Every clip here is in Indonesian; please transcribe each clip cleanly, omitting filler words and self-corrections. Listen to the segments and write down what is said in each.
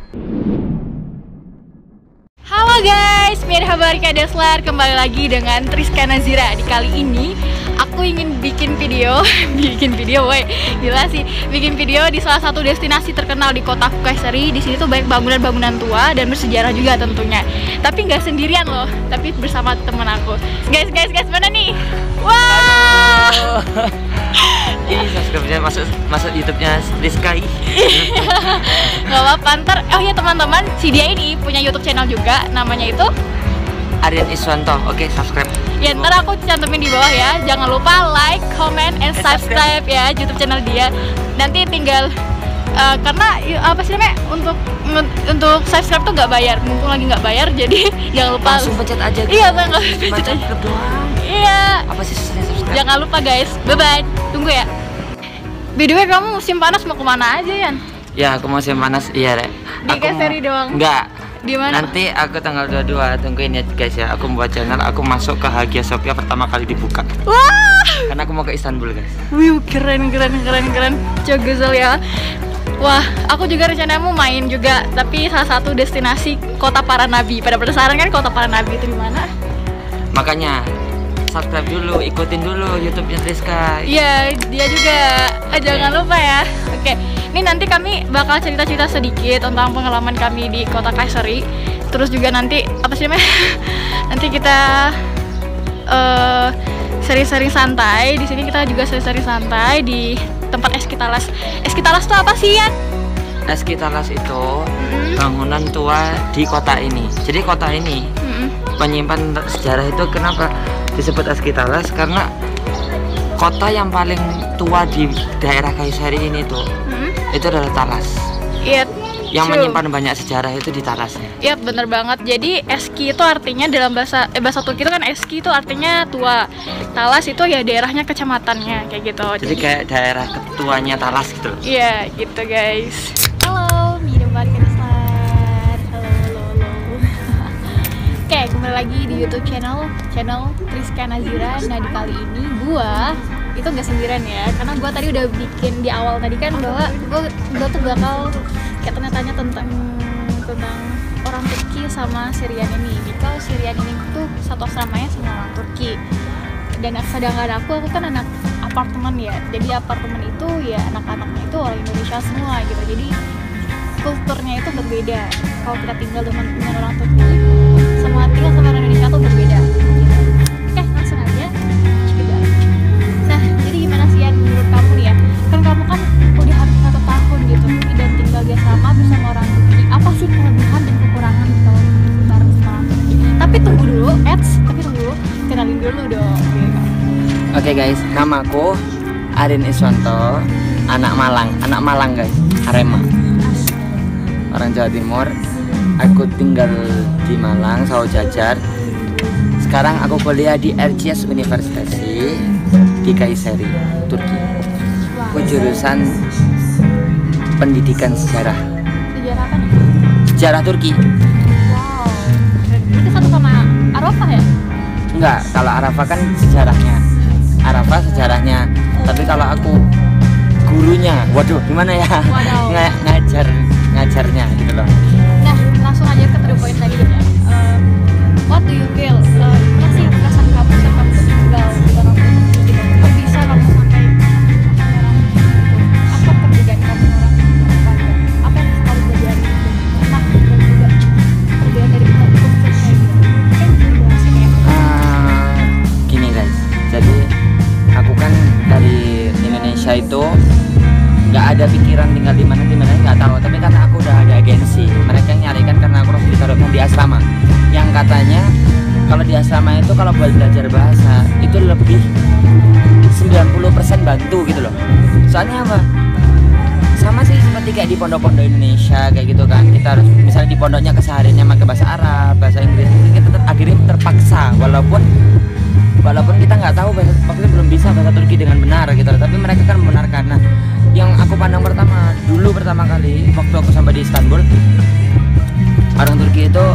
Halo guys, merhaba Deslar, kembali lagi dengan Triska Nazira. Di kali ini aku ingin bikin video, gila sih, bikin video di salah satu destinasi terkenal di kota Kayseri. Di sini tuh banyak bangunan-bangunan tua dan bersejarah juga tentunya. Tapi nggak sendirian loh, tapi bersama teman aku. Guys, mana nih? Wah! Ih, subscribe-nya masuk YouTube-nya Triska. Gak apa-apa, ntar, oh ya teman-teman, si dia ini punya YouTube channel juga, namanya itu Aryan Iswanto. Oke, subscribe. Ya ntar aku cantumin di bawah ya. Jangan lupa like, comment, and subscribe ya YouTube channel dia. Nanti tinggal karena apa sih namanya, untuk subscribe tuh nggak bayar, mumpung lagi nggak bayar, jadi jangan lupa langsung pencet aja. Iya bang, pencet aja doang. Iya. Apa sih susahnya subscribe? Jangan lupa guys, bye bye. Tunggu ya. By the way, kamu musim panas mau kemana aja Yan? Ya, aku musim panas, iya Rek. Di Kayseri doang? Enggak. Di mana? Nanti aku tanggal 22, tungguin ya guys ya. Aku buat channel, aku masuk ke Hagia Sophia pertama kali dibuka. Wah! Karena aku mau ke Istanbul guys. Wih, keren. Cogezel ya. Wah, aku juga rencana mau main juga, tapi salah satu destinasi Kota Para Nabi. Pada penasaran kan Kota Para Nabi itu di mana? Makanya subscribe dulu, ikutin dulu YouTube-nya Triska. Iya, dia juga. Jangan lupa ya. Oke, ini nanti kami bakal cerita-cerita sedikit tentang pengalaman kami di Kota Kayseri. Terus juga nanti apa sih namanya? Nanti kita sering-sering santai. Di sini kita juga sering-sering santai di tempat Eskitalas. Eskitalas itu apa sih Yan? Eskitalas itu bangunan tua di kota ini. Jadi kota ini penyimpan sejarah itu kenapa disebut Eskitalas? Karena kota yang paling tua di daerah Kayseri ini tuh itu adalah Talas. Iya. Yang menyimpan banyak sejarah itu di Talasnya. Iya bener banget. Jadi Eski itu artinya dalam bahasa Turki itu kan Eski itu artinya tua. Talas itu ya daerahnya, kecamatannya kayak gitu. Jadi kayak daerah ketuanya Talas gitu. Iya gitu guys. Halo, merhaba Deslar. Halo. Oke, kembali lagi di YouTube channel Triska Nazira. Nah di kali ini gua itu nggak sendirian ya, karena gua tadi udah bikin di awal tadi kan bahwa gua tuh bakal kayak tanya-tanya tentang orang Turki sama Syrian ini. Because Syrian ini tuh satu asramanya sama orang Turki. Dan sedangkan aku kan anak apartemen ya. Jadi apartemen itu ya anak-anaknya itu orang Indonesia semua gitu. Jadi kulturnya itu berbeda. Kalau kita tinggal dengan orang Turki, sama tinggal sama orang Indonesia tuh berbeda. Oke, langsung aja. Nah, jadi gimana sih Yan menurut kamu nih ya? Kan kamu kan udah hampir 1 tahun di Turki dan tinggal dia sama bersama orang Turki. Apa sih kelebihan dan kekurangan kalau bareng sama orang Turki? Tapi tunggu dulu, kenalin dulu dong. Oke guys, namaku Aryan Iswanto, anak Malang guys, Arema. Orang Jawa Timur. Aku tinggal di Malang, Sawo Jajar. Sekarang aku kuliah di RCS University di Kayseri, Turki. Aku jurusan pendidikan sejarah. Sejarah apa nih? Sejarah Turki. Wow. Itu satu sama Arafah ya? Enggak, kalau Arafah kan sejarahnya. Tapi kalau aku gurunya, waduh, gimana ya? Ngajarnya gitu loh. Nah, langsung aja ke the point tadi ya. What do you feel? Gimana sih perasaan kamu saat kamu tinggal di orang Turki gitu? Kok bisa kamu sampai apa perbedaan kamu orang Turki? Apa yang kamu pelajari dari rumah dan juga perbedaan dari kulturnya gitu? Kan jelasin ya. Gini guys, jadi aku kan dari Indonesia itu nggak ada pikiran tinggal di mana nggak tahu. Tapi karena aku udah ada agensi, mereka nyarikan karena aku harus ditaruhkan di asrama. Yang katanya kalau di asrama itu kalau buat belajar bahasa itu lebih 90% bantu gitu loh. Soalnya apa? Sama sih seperti kayak di pondok-pondok Indonesia kayak gitu kan. Kita harus misalnya di pondoknya kesehariannya pakai bahasa Arab, bahasa Inggris. Kita akhirnya terpaksa walaupun kita nggak tahu bahasa, maksudnya belum bisa bahasa Turki dengan benar gitu. Tapi mereka kan membenarkan. Nah, yang aku pandang pertama kali waktu aku sampai di Istanbul, orang Turki itu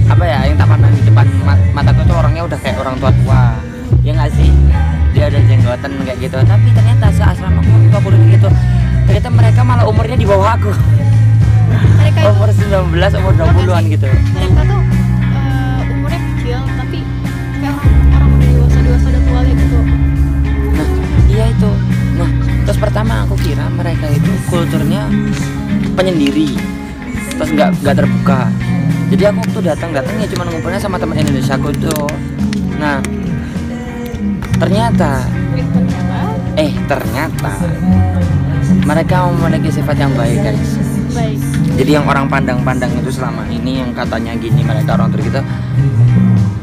apa ya, yang tak pandang di depan mataku tuh orangnya udah kayak orang tua ya nggak sih, dia ada jenggotan kayak gitu. Tapi ternyata seasrama aku udah gitu, ternyata mereka malah umurnya di bawah aku. mereka itu umur 19, umur 20-an gitu. mereka tuh umurnya kecil tapi kayak orang udah dewasa udah tua gitu. Nah, iya itu. Nah, terus pertama aku kira mereka itu kulturnya penyendiri, terus nggak terbuka. Jadi aku waktu datang ya cuma ngumpulnya sama teman Indonesia aku itu. Nah, ternyata mereka memiliki sifat yang baik, guys. Baik. Jadi yang orang pandang-pandang itu selama ini yang katanya gini mereka orang Turki itu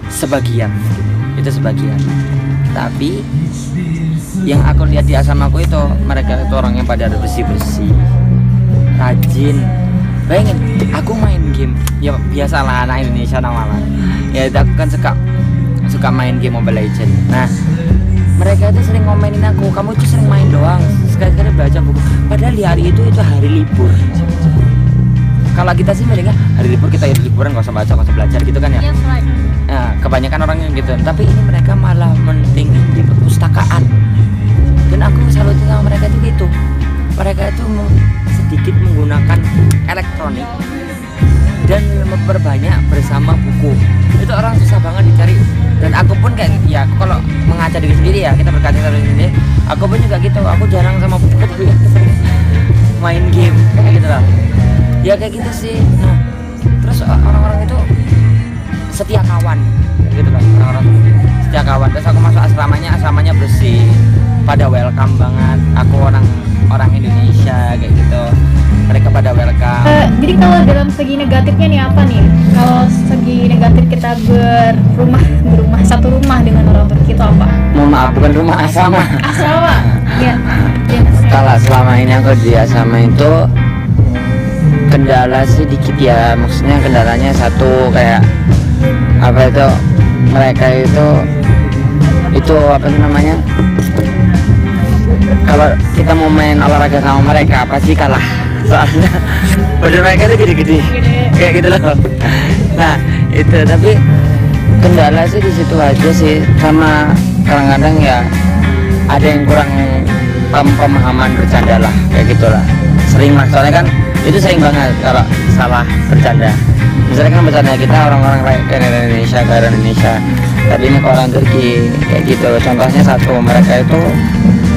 sebagian, itu sebagian. Tapi yang aku lihat di asramaku itu mereka itu orangnya pada bersih-bersih, rajin. Bayangin, aku main game, ya biasalah anak Indonesia namanya. Ya aku kan suka main game Mobile Legends. Nah, mereka itu sering ngomenin aku, kamu itu sering main doang, sekali-kali baca buku. Padahal di hari itu hari libur. Kalau kita sih milihnya hari libur kita liburan, nggak usah baca, nggak usah belajar gitu kan ya. Yes, right. Nah, kebanyakan orangnya gitu. Tapi ini mereka malah mentingin di perpustakaan. Dan aku salut sama mereka itu gitu. Mereka itu sedikit menggunakan elektronik dan memperbanyak bersama buku. Itu orang susah banget dicari. Dan aku pun kayak ya aku kalau mengaca diri sendiri ya, kita berkaca diri sendiri, aku pun juga gitu. Aku jarang sama buku, tapi main game kayak gitu lah. Ya kayak gitu sih. Nah, terus orang-orang itu setia kawan kayak gitu lah, orang-orang setia kawan. Terus aku masuk asramanya bersih, pada welcome banget. Aku orang Indonesia kayak gitu, mereka pada welcome. Jadi kalau dalam segi negatifnya nih apa nih? Kalau segi negatif kita berumah satu rumah dengan orang Turki itu apa? Mohon maaf, bukan rumah, asrama. Asrama. Ya. Kalau selama ini aku di asrama itu kendala sih dikit ya, maksudnya kendalanya satu kayak apa itu, mereka itu apa namanya, kalau kita mau main olahraga sama mereka pasti kalah, soalnya badan mereka itu gede-gede kayak gitu loh. Nah itu, tapi kendala sih di situ aja sih, sama kadang-kadang ya ada yang kurang pemahaman bercanda lah kayak gitulah, sering lah, soalnya kan itu sering banget kalau salah bercanda. Misalnya kan bercanda kita orang-orang ke Indonesia, tapi ini ke orang Turki kayak gitu. Contohnya satu, mereka itu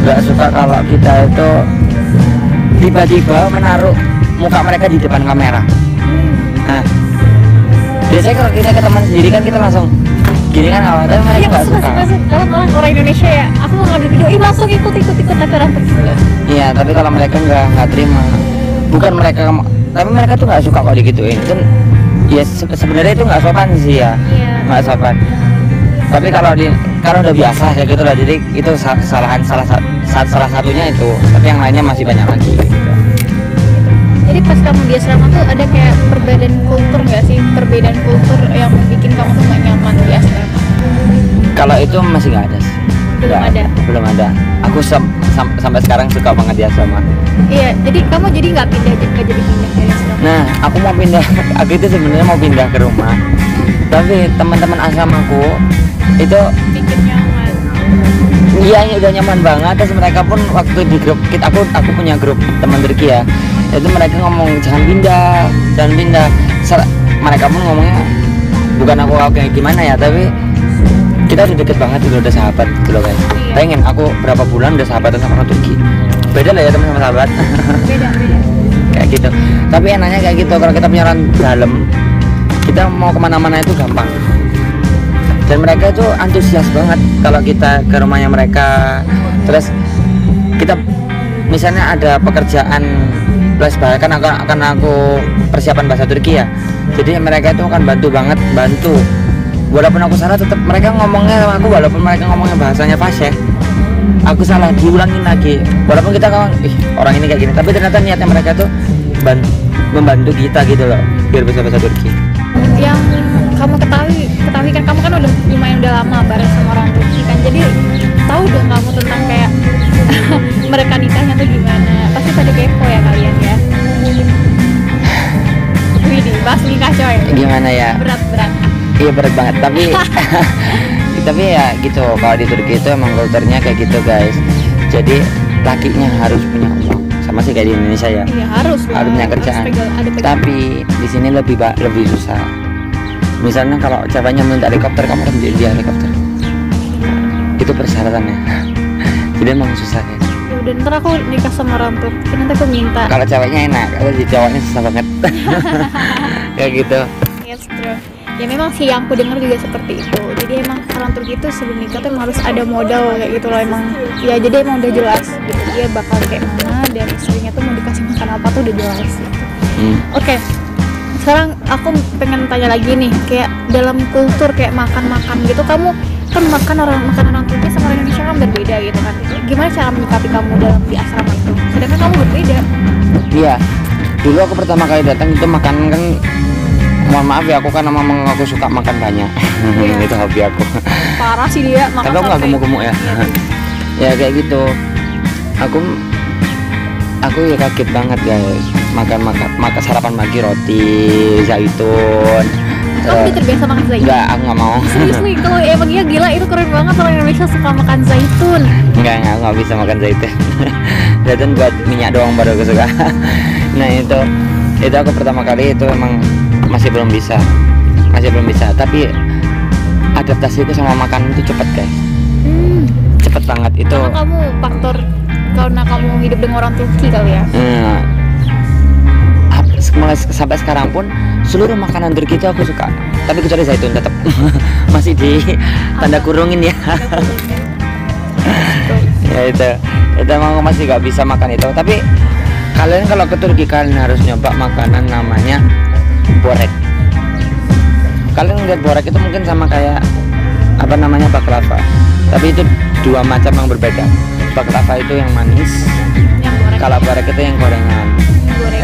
nggak suka kalau kita itu tiba-tiba menaruh muka mereka di depan kamera. Nah, biasanya kalau kita ke teman sendiri kan kita langsung gini kan awal, tapi mereka nggak suka. Kalau orang Indonesia ya, aku mau ngambil video, langsung ikut tapi orang Turki. Iya, tapi kalau mereka nggak terima. Bukan mereka, tapi mereka tuh nggak suka kalau digituin. Itu ya sebenarnya itu nggak sopan sih ya, nggak sopan. Tapi kalau udah biasa ya gitu lah, jadi itu kesalahan salah satunya itu, tapi yang lainnya masih banyak lagi gitu. Jadi pas kamu di asrama tuh ada kayak perbedaan kultur nggak sih? Perbedaan kultur yang bikin kamu tuh nggak nyaman di asrama? Kalau itu masih nggak ada sih. Belum ada. Aku sampai sekarang suka banget di asrama. Iya, jadi kamu nggak jadi pindah dari asrama? Nah, aku mau pindah. Aku itu sebenarnya mau pindah ke rumah, tapi teman-teman asramaku itu bikin nyaman. Iya, udah nyaman banget. Terus mereka pun waktu di grup kita, aku punya grup teman Turki ya, itu mereka ngomong jangan pindah. Mereka pun ngomongnya bukan aku kayak gimana ya, tapi kita udah deket banget, udah sahabat gitu loh guys. Pengen aku berapa bulan udah sahabatan sama orang Turki. Beda lah ya teman sama sahabat. Beda. Kayak gitu. Tapi enaknya kayak gitu, kalau kita punya orang dalam, kita mau kemana-mana itu gampang. Dan mereka itu antusias banget kalau kita ke rumahnya mereka. Terus kita misalnya ada pekerjaan plus bahkan akan aku persiapan bahasa Turki ya, jadi mereka itu akan bantu. Walaupun aku salah, tetap mereka ngomongnya sama aku, walaupun mereka ngomongnya bahasanya fasih, aku salah diulangin lagi. Walaupun kita orang ini kayak gini, tapi ternyata niatnya mereka tuh membantu kita gitu loh, biar bisa bahasa Turki. Yang kamu ketahui kan, kamu kan lumayan udah lama bareng sama orang Turki kan, jadi tahu dong kamu tentang kayak mereka nikahnya tuh gimana. Pasti pada kepo ya kalian ya. Widih, bahas nikah coy. Gimana ya? Berat. Iya berat banget, tapi ya gitu. Kalau di Turki itu emang kulturnya kayak gitu guys. Jadi lakinya harus punya uang sama sih kayak di Indonesia ya. Iya harus lah. Harus punya kerjaan. Tapi di sini lebih susah. Misalnya kalau ceweknya minta helikopter, kamu harus beli dia helikopter. Itu persyaratannya. Jadi emang susah ya. Ya udah, ntar aku nikah sama orang tua, nanti aku minta. Kalau ceweknya enak, kalau di cowoknya susah banget. Kayak gitu. Yes, true. Ya memang sih yang aku dengar juga seperti itu. Jadi emang orang Turki itu sebelum nikah tuh emang harus ada modal kayak gitu loh emang. Ya jadi emang udah jelas gitu. Dia bakal kayak mana dan istrinya tuh mau dikasih makan apa tuh udah jelas gitu. Oke. Sekarang aku pengen tanya lagi nih, kayak dalam kultur kayak makan-makan gitu, kamu kan makan orang Turki sama orang Indonesia kan berbeda gitu kan. Gimana cara menyikapi kamu dalam di asrama itu? Sedangkan kamu berbeda. Iya. Dulu aku pertama kali datang itu makan kan, mohon maaf ya, aku kan memang aku suka makan banyak. Itu hobi aku. Parah sih dia makan. Tapi aku nggak gemuk-gemuk ya. Ya kayak gitu. Aku ya kaget banget guys. Makan sarapan pagi roti zaitun. Kamu udah terbiasa makan zaitun? Enggak, aku nggak mau. Seriously, kalau emang iya gila, itu keren banget orang Indonesia suka makan zaitun. Enggak, aku nggak bisa makan zaitun. Zaitun buat minyak doang baru aku suka. Nah itu aku pertama kali itu emang masih belum bisa, tapi adaptasiku sama makanan itu cepet guys. Cepet banget itu. Karena kamu faktor karena kamu hidup dengan orang Turki kali ya. Sampai sekarang pun seluruh makanan Turki itu aku suka, tapi kecuali zaitun tetap masih di tanda kurungin ya. Ya itu emang masih gak bisa makan itu. Tapi kalian kalau ke Turki kalian harus nyoba makanan namanya borek. Kalian lihat borek itu mungkin sama kayak apa namanya baklava, tapi itu dua macam yang berbeda. Baklava itu yang manis, kalau borek itu yang gorengan.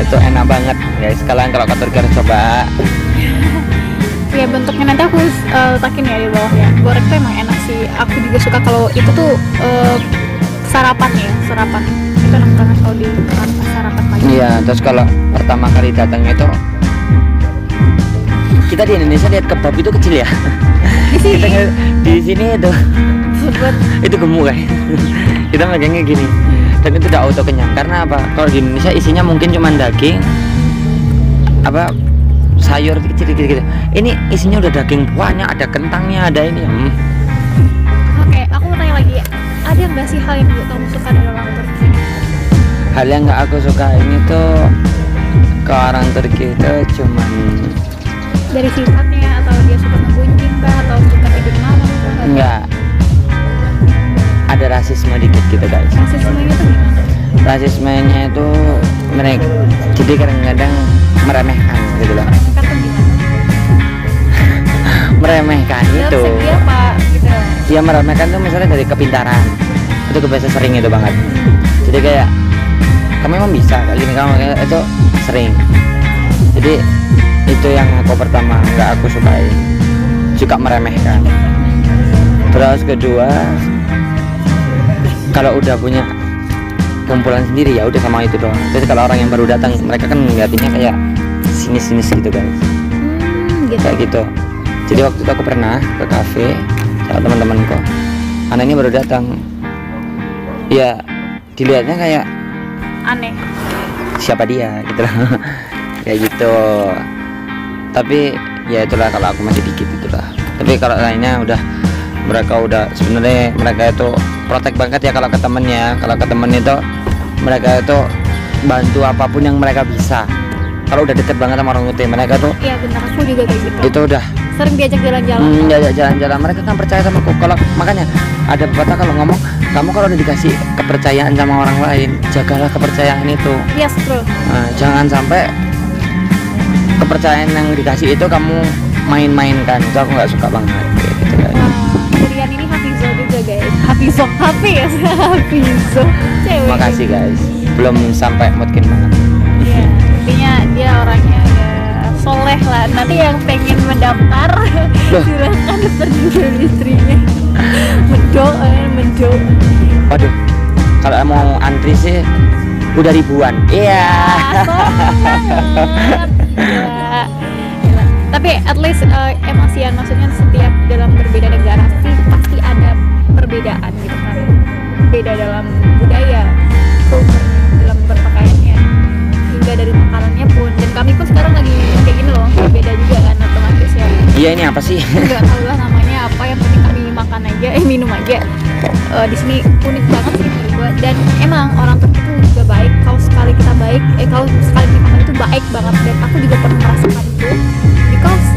Itu enak banget guys, kalian kalau ke Turki harus coba. Ya bentuknya nanti aku letakin ya di bawah ya. Borek tuh emang enak sih, aku juga suka kalau itu tuh sarapan. Itu enak banget kalau di sarapan pagi. Iya, terus kalau pertama kali datang itu kita di Indonesia lihat kebab itu kecil ya. Di sini itu itu gemuk kan. Kita megangnya gini. Dan itu udah auto kenyang. Karena apa? Kalau di Indonesia isinya mungkin cuma daging, apa sayur kecil gitu. Ini isinya udah daging banyak, ada kentangnya, ada ini. Oke, aku mau tanya lagi. Ada nggak sih hal yang kamu suka dari orang Turki? Hal yang nggak aku suka ini tuh ke orang Turki itu cuman dari sifatnya, atau dia suka ngegunjing kah, atau suka tidur malam? Enggak. Ada rasisme dikit gitu guys. Rasismenya itu gimana? Rasismenya itu mereka jadi kadang-kadang meremehkan gitu loh. Meremehkan tuh gimana? Meremehkan itu. Dia apa gitu? Dia meremehkan tuh misalnya dari kepintaran. Itu kebiasa sering itu banget. Jadi kayak kamu emang bisa kayak gini, kamu itu sering. Jadi itu yang aku pertama nggak aku sukai, juga meremehkan. Terus kedua, kalau udah punya kumpulan sendiri ya udah sama itu doang. Terus kalau orang yang baru datang, mereka kan ngeliatinnya kayak sinis gitu guys. Gitu. Kayak gitu. Jadi waktu itu aku pernah ke kafe sama teman-temanku. Anak ini baru datang. Ya dilihatnya kayak aneh. Siapa dia gitu loh. Kayak gitu. Tapi ya itulah, kalau aku masih dikit itulah. Tapi kalau lainnya udah, mereka udah sebenarnya mereka itu protek banget ya kalau ke temennya. Kalau ke temen itu mereka itu bantu apapun yang mereka bisa. Kalau udah deket banget sama orang Uti, mereka tuh iya benar, aku juga kayak gitu. Itu udah sering diajak jalan-jalan. Diajak jalan-jalan, mereka kan percaya sama aku. Kalau makanya ada pepatah kalau ngomong, kamu kalau udah dikasih kepercayaan sama orang lain, jagalah kepercayaan itu. Yes, true. Nah, jangan sampai kepercayaan yang dikasih itu kamu main-mainkan. Itu aku nggak suka banget gitu guys. Rian ini Hafizo juga guys. Hafizo. Cewek. Makasih guys, belum sampai mungkin banget. Iya, intinya dia orangnya ya soleh lah. Nanti yang pengen mendaftar silakan daftar istrinya. Menjo. Waduh, kalau mau antri sih udah ribuan. Iya. Ya. Tapi at least emosian, maksudnya setiap dalam berbeda negara sih pasti ada perbedaan gitu kan. Beda dalam budaya, dalam berpakaian juga dari makanannya pun. Dan kami pun sekarang lagi kayak gini loh, beda juga kan otomatis ya. Iya, ini apa sih? Nggak tahu lah namanya apa, yang penting kami makan aja, minum aja. Di sini unik banget sih menurut gue. Dan emang orang Turki itu juga baik. Kalau sekali kita baik, kalau sekali kita makan itu baik banget. Dan aku juga pernah merasakan itu, because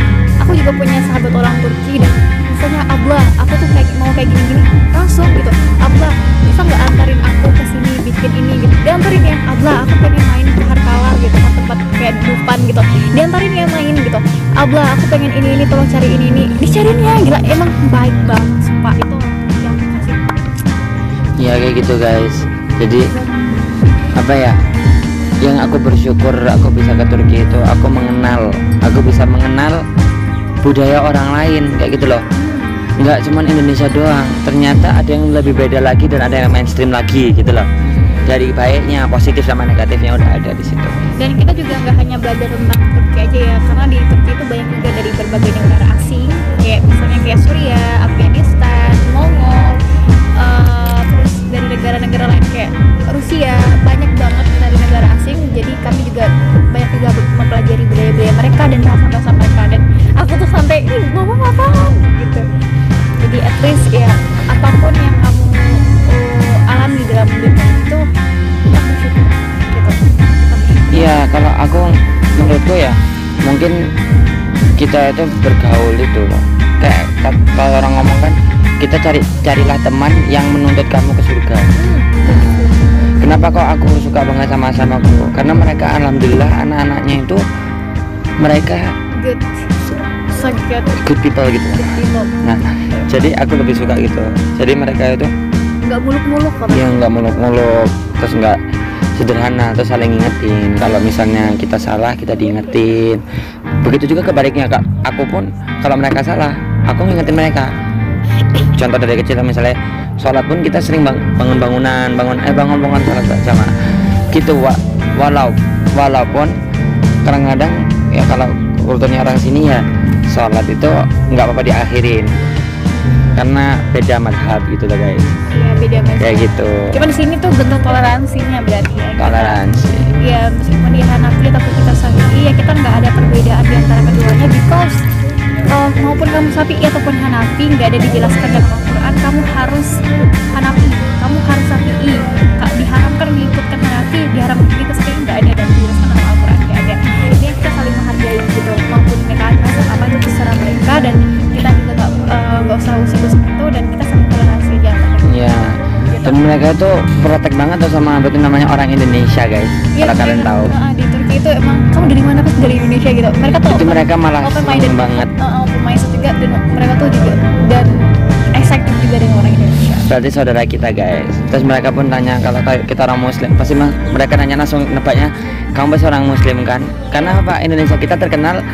aku juga punya sahabat orang Turki. Dan misalnya, abla, aku tuh mau kayak gini-gini, langsung gitu, abla, bisa nggak antarin aku ke sini bikin ini gitu. Diantarin ya, abla, aku pengen main ke Harkala gitu, tempat kayak Dufan gitu. Diantarin ya main gitu. Abla, aku pengen ini, tolong cari ini. Dicariin ya, gila, emang baik banget, sumpah itu yang kasih. Ya kayak gitu guys. Jadi apa ya? Yang aku bersyukur aku bisa ke Turki itu aku bisa mengenal budaya orang lain kayak gitu loh. Nggak cuman Indonesia doang, ternyata ada yang lebih beda lagi dan ada yang mainstream lagi gitu loh. Dari baiknya, positif sama negatifnya udah ada di situ. Dan kita juga nggak hanya belajar tentang Turki aja ya, karena di Turki itu banyak juga dari berbagai negara asing, kayak misalnya kayak Suriah, Afghanistan, Mongol, terus dari negara-negara lain kayak Rusia, banyak banget dari negara asing. Jadi kami juga banyak juga mempelajari budaya-budaya mereka dan bahasa-bahasa mereka. Dan aku tuh sampai ngomong apaan gitu. Jadi at least ya, apapun yang kamu alami dalam dunia itu, aku syukur gitu. Iya, kalau aku menurutku ya, mungkin kita itu bergaul itu kayak kalau orang ngomong kan, kita carilah teman yang menuntut kamu ke surga. Kenapa kok aku suka banget sama aku? Karena mereka alhamdulillah anak-anaknya itu mereka Good, so good people gitu. Nah, jadi aku lebih suka gitu. Jadi mereka itu nggak muluk-muluk kok. ya nggak muluk-muluk, terus nggak sederhana, terus saling ngingetin. Kalau misalnya kita salah, kita diingetin. Begitu juga kebaliknya, Kak. Aku pun kalau mereka salah, aku ngingetin mereka. Contoh dari kecil misalnya sholat pun kita sering bangun sholat sama gitu. Walaupun kadang-kadang ya kalau kulturnya orang sini ya sholat itu nggak apa-apa diakhirin karena beda madhab gitu loh guys. Iya, beda madhab kayak gitu. Cuman di sini tuh bentuk toleransinya berarti ya. Toleransi. Iya, meskipun dia Hanafi atau kita Syafi'i ya, kita nggak ada perbedaan di antara keduanya, because maupun kamu Syafi'i ataupun Hanafi nggak ada dijelaskan dalam Al-Quran kamu harus Hanafi, kamu harus Syafi'i. Diharamkan mengikutkan Hanafi, diharamkan kita Syafi'i, nggak ada dan dijelaskan dalam Al-Quran, nggak ada. Intinya kita saling menghargai gitu, maupun mereka apa itu terserah mereka, dan kita juga nggak usah usik-usik itu, dan kita saling toleransi aja. Iya. Dan mereka itu protek banget tuh sama betul namanya orang Indonesia guys. Ya, kalau kalian tahu. Di Turki itu emang kamu dari mana, pas dari Indonesia gitu. Mereka tuh Itu mereka malah seneng banget. Open minded juga, dan mereka tuh juga dan excited juga dengan orang Indonesia. Berarti saudara kita guys. Terus mereka pun tanya kalau kita orang Muslim, pasti mereka nanya langsung nebaknya, kamu pasti orang Muslim kan? Karena apa? Indonesia kita terkenal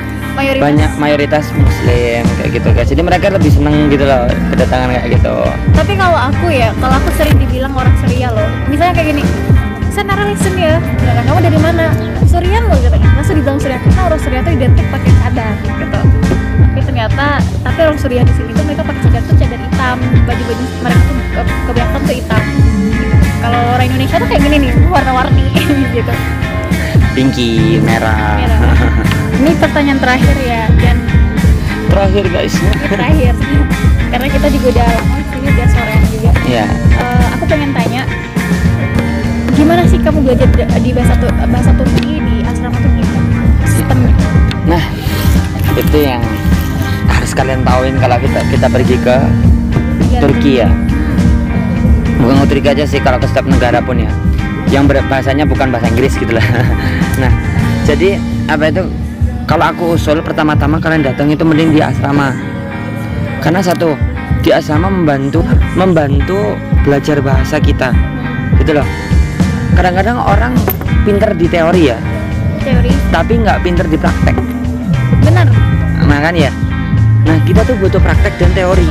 mayoritas Muslim kayak gitu guys. Jadi mereka lebih seneng gitu loh kedatangan kayak gitu. Tapi kalau aku sering dibilang orang Syria loh. Misalnya kayak gini, Senara listen ya, kamu dari mana? Surian loh katanya. Langsung dibilang Surian, karena orang Surian tuh identik pakai cadar gitu. Tapi orang Surian di sini tuh mereka pakai cadar tuh cadar hitam, baju-baju mereka tuh kebanyakan tuh hitam. Kalau orang Indonesia tuh kayak gini nih, warna-warni gitu. Pinky, merah. Ini pertanyaan terakhir ya, dan terakhir guys. Terakhir, karena kita juga udah lama di sini, udah sorean juga. Iya. Aku pengen tanya, gimana sih kamu belajar di bahasa Turki di asrama tuh gimana sistemnya? Nah, itu yang harus kalian tahuin kalau kita pergi ke Turki ya. Bukan ke Turki aja sih, kalau ke setiap negara pun ya, yang bahasanya bukan bahasa Inggris gitu lah. Nah, jadi apa itu? Kalau aku usul pertama-tama kalian datang itu mending di asrama. Karena satu, di asrama membantu belajar bahasa kita. Gitu loh. Kadang-kadang orang pinter di teori ya. Teori. Tapi nggak pinter di praktek. Benar. Nah kan ya. Nah, kita tuh butuh praktek dan teori.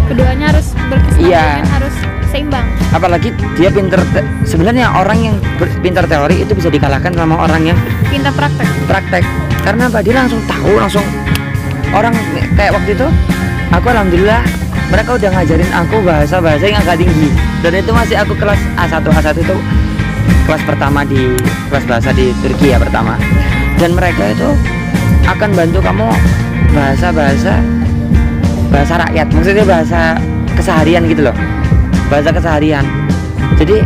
Keduanya harus berkesinambungan, Iya. harus seimbang. Apalagi dia pinter sebenarnya orang yang pinter teori itu bisa dikalahkan sama orang yang Pintar praktek. Karena apa? Dia langsung tahu, langsung orang kayak waktu itu aku alhamdulillah mereka udah ngajarin aku bahasa yang agak tinggi, dan itu masih aku kelas A1 itu kelas pertama di kelas bahasa di Turki ya pertama, dan mereka itu akan bantu kamu bahasa rakyat, maksudnya bahasa keseharian gitu loh, bahasa keseharian. Jadi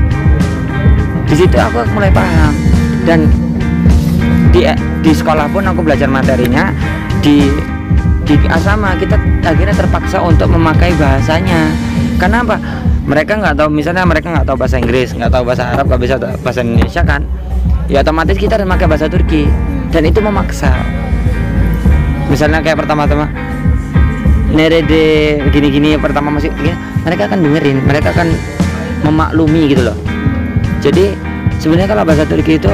di situ aku mulai paham, dan di sekolah pun aku belajar materinya. Di asrama kita akhirnya terpaksa untuk memakai bahasanya. Karena apa? Mereka nggak tahu, misalnya mereka nggak tahu bahasa Inggris, nggak tahu bahasa Arab, nggak bisa bahasa Indonesia kan, ya otomatis kita harus memakai bahasa Turki, dan itu memaksa. Misalnya kayak pertama-tama nerede gini-gini, pertama masih ya, mereka akan dengerin, mereka akan memaklumi gitu loh. Jadi sebenarnya kalau bahasa Turki itu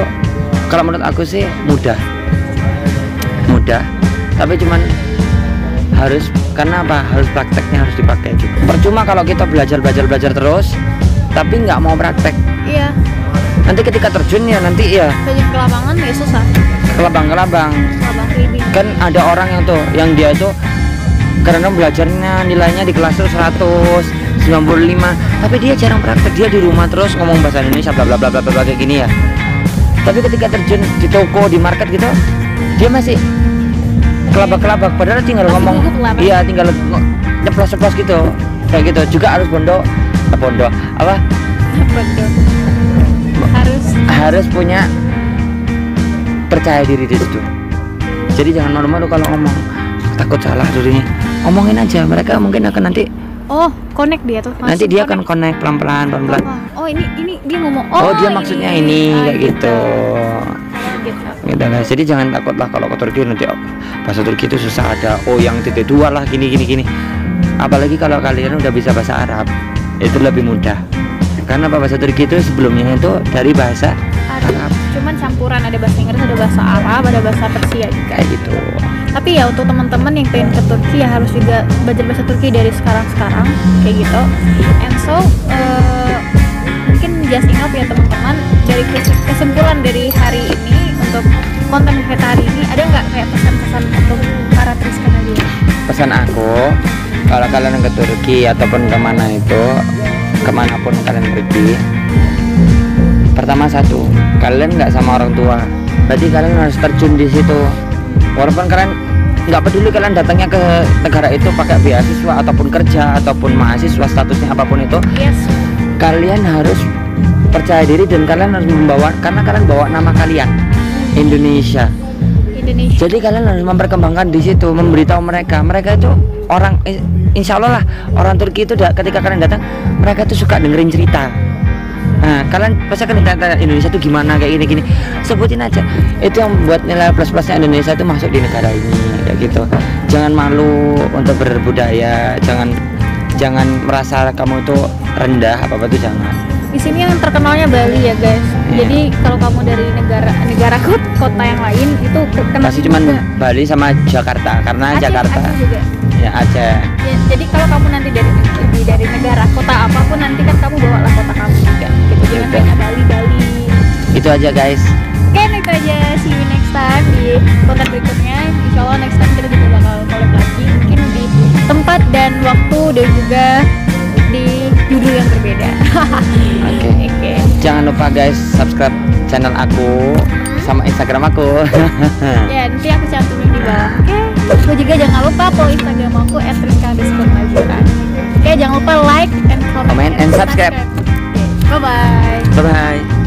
kalau menurut aku sih mudah, tapi cuman harus, karena apa, harus prakteknya harus dipakai juga. Percuma kalau kita belajar terus tapi nggak mau praktek. Iya, Nanti ketika terjun ya nanti ya terjun ke lapangan ya susah. kelabang kan. Ada orang yang dia tuh karena belajarnya nilainya di kelas tuh 195, tapi dia jarang praktek, dia di rumah terus ngomong bahasa Indonesia bla bla bla bla bla kayak gini ya. Tapi ketika terjun di toko, di market gitu, dia masih kelabak padahal tinggal masih ngomong, iya tinggal nyeplos gitu, kayak gitu. Juga harus bondo apa harus punya percaya diri di situ. Jadi jangan malu-malu kalau ngomong, takut salah dulu nih, omongin aja, mereka mungkin akan nanti connect dia tuh, nanti dia akan connect pelan-pelan. ini dia ngomong, dia maksudnya ini kayak gitu guys. Jadi jangan takut lah kalau ke Turki nanti bahasa Turki itu susah, ada yang titik dua lah gini. Apalagi kalau kalian udah bisa bahasa Arab, itu lebih mudah, karena bahasa Turki itu sebelumnya itu dari bahasa Arab, cuman campuran, ada bahasa Inggris, ada bahasa Arab, ada bahasa Persia juga kayak gitu. Tapi ya untuk teman-teman yang pengen ke Turki ya harus juga belajar bahasa Turki dari sekarang kayak gitu. And so mungkin just enough ya teman-teman, dari kesimpulan dari hari ini untuk konten kita hari ini, ada nggak kayak pesan-pesan untuk para Triskan aja? Pesan aku, kalau kalian ke Turki ataupun kemanapun kalian pergi, pertama satu, kalian nggak sama orang tua, berarti kalian harus terjun di situ. Walaupun kalian nggak peduli kalian datangnya ke negara itu pakai beasiswa ataupun kerja ataupun mahasiswa, statusnya apapun itu, kalian harus percaya diri dan kalian harus membawa, karena kalian bawa nama kalian Indonesia. Jadi kalian harus memperkembangkan di situ, memberitahu mereka itu orang, insya Allah lah orang Turki itu ketika kalian datang, mereka tuh suka dengerin cerita. Nah, kalian pasti akan ditanya Indonesia tuh gimana, kayak gini, sebutin aja. Itu yang buat nilai plus-plusnya Indonesia itu masuk di negara ini, kayak gitu. Jangan malu untuk berbudaya, jangan merasa kamu itu rendah, apa itu jangan. Di sini yang terkenalnya Bali ya guys. Jadi kalau kamu dari negara kota yang lain itu pasti cuman Bali sama Jakarta, karena Aceh, Jakarta Aceh juga. Ya Aceh. Ya, jadi kalau kamu nanti dari negara kota apapun, nanti kan kamu bawa lah kota kamu juga gitu. Jangan hanya Bali. Itu aja guys. Oke, itu aja. See you next time di konten berikutnya. Insya Allah next time kita juga bakal collab lagi, mungkin di tempat dan waktu dan juga di judul yang berbeda. Oke. Jangan lupa guys subscribe channel aku sama Instagram aku. Ya, nanti aku cantumin di bawah. Oke. Aku juga jangan lupa follow Instagram aku @rizka_naziran. Oke, jangan lupa like and comment and subscribe. Bye bye.